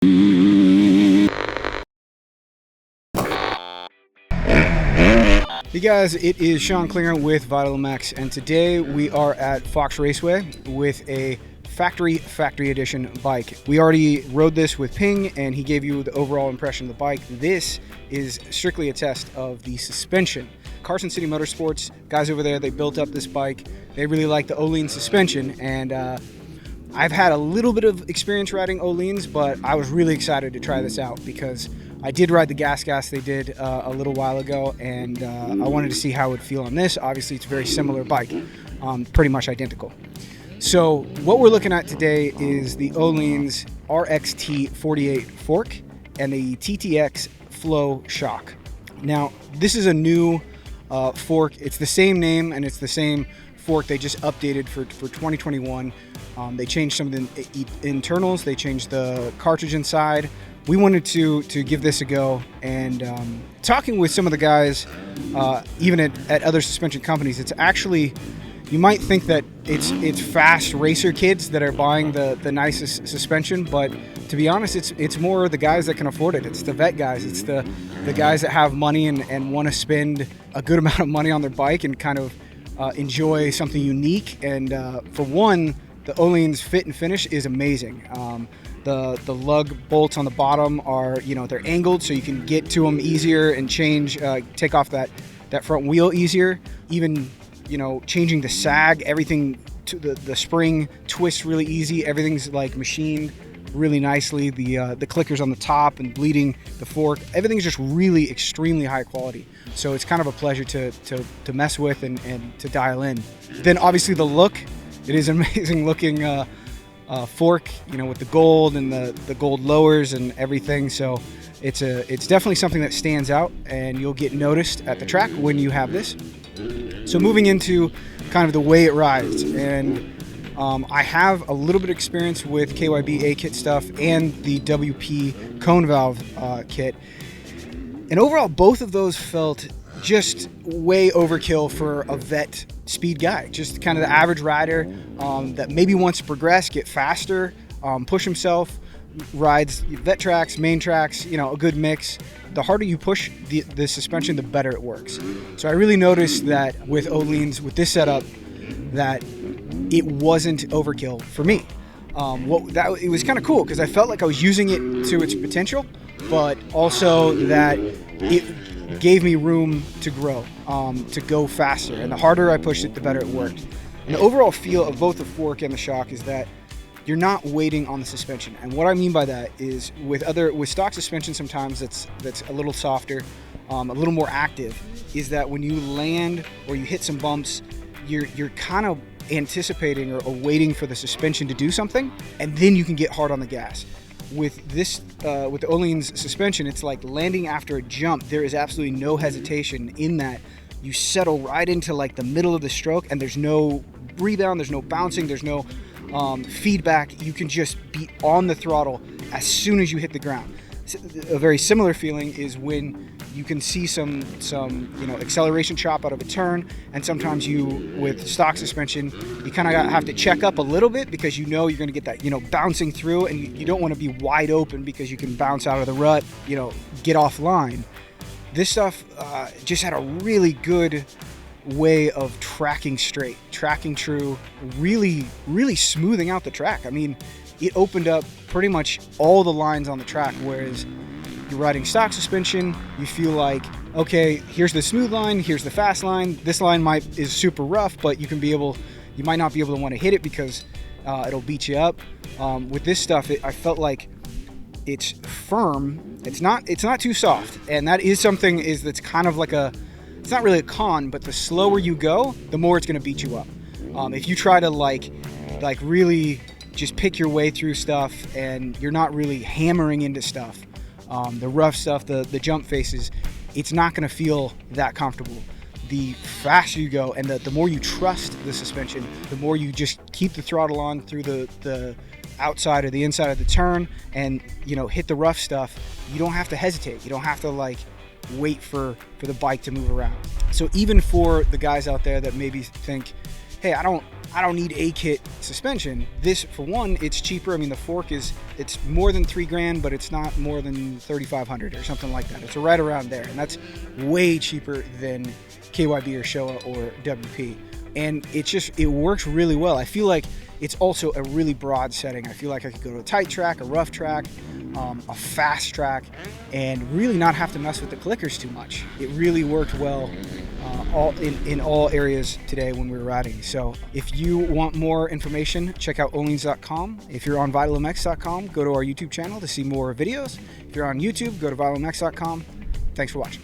Hey guys, it is Sean Klinger with Vital MX, and today we are at Fox Raceway with a factory edition bike. We already rode this with Ping, and he gave you the overall impression of the bike. This is strictly a test of the suspension. Carson City Motorsports, guys over there, they built up this bike. They really like the Ohlins suspension, and I've had a little bit of experience riding Ohlins, but I was really excited to try this out because I did ride the gas they did a little while ago, and I wanted to see how it would feel on this. Obviously, it's a very similar bike, pretty much identical. So what we're looking at today is the Ohlins RXT 48 fork and the TTX Flow shock. Now, this is a new fork. It's the same name and it's the same fork. They just updated for 2021. They changed some of the internals. They changed the cartridge inside. We wanted to give this a go, and talking with some of the guys, even at other suspension companies, it's actually, you might think that it's fast racer kids that are buying the nicest suspension, but to be honest, it's more the guys that can afford it. It's the vet guys. It's the guys that have money and want to spend a good amount of money on their bike and kind of enjoy something unique. And for one, the Ohlins fit and finish is amazing. The lug bolts on the bottom are, they're angled so you can get to them easier and take off that front wheel easier. Even, changing the sag, everything to the spring twists really easy. Everything's like machined really nicely. The clickers on the top and bleeding the fork, everything's just really extremely high quality. So it's kind of a pleasure to mess with and to dial in. Then obviously the look, it is an amazing looking fork, with the gold and the gold lowers and everything. So it's definitely something that stands out, and you'll get noticed at the track when you have this. So moving into kind of the way it rides, and I have a little bit of experience with KYB A-kit stuff and the WP cone valve kit, and overall both of those felt just way overkill for a vet speed guy, just kind of the average rider that maybe wants to progress, get faster, push himself, rides vet tracks, main tracks, a good mix. The harder you push the suspension, the better it works. So I really noticed that with Ohlins, with this setup, that it wasn't overkill for me. It was kind of cool because I felt like I was using it to its potential, but also that it gave me room to grow, to go faster. And the harder I pushed it, the better it worked. And the overall feel of both the fork and the shock is that you're not waiting on the suspension. And what I mean by that is with stock suspension, sometimes that's a little softer, a little more active, is that when you land or you hit some bumps, you're kind of anticipating or waiting for the suspension to do something, and then you can get hard on the gas. With this, with the Ohlins suspension, it's like landing after a jump. There is absolutely no hesitation in that. You settle right into like the middle of the stroke, and there's no rebound, there's no bouncing, there's no feedback. You can just be on the throttle as soon as you hit the ground. A very similar feeling is when you can see some acceleration chop out of a turn, and sometimes with stock suspension, you kind of have to check up a little bit because you're going to get that bouncing through, and you don't want to be wide open because you can bounce out of the rut, get offline. This stuff just had a really good way of tracking straight, tracking true, really smoothing out the track. I mean, it opened up pretty much all the lines on the track, whereas you're riding stock suspension, you feel like, okay, here's the smooth line, here's the fast line. This line is super rough, but you might not be able to want to hit it because it'll beat you up. With this stuff, I felt like it's firm. It's not too soft, and that is something that's kind of like it's not really a con, but the slower you go, the more it's going to beat you up. If you try to like really just pick your way through stuff and you're not really hammering into stuff, the rough stuff, the jump faces, it's not going to feel that comfortable. The faster you go and the more you trust the suspension, the more you just keep the throttle on through the outside or the inside of the turn and hit the rough stuff, you don't have to hesitate. You don't have to wait for the bike to move around. So even for the guys out there that maybe think, hey, I don't I don't need a kit suspension. This, for one, it's cheaper. I mean, the fork it's more than $3,000, but it's not more than $3,500 or something like that. It's right around there, and that's way cheaper than KYB or Showa or WP. And it works really well. I feel like it's also a really broad setting. I feel like I could go to a tight track, a rough track, a fast track, and really not have to mess with the clickers too much. It really worked well in all areas today when we were riding. So if you want more information, check out Ohlins.com. If you're on VitalMX.com, go to our YouTube channel to see more videos. If you're on YouTube, go to VitalMX.com. Thanks for watching.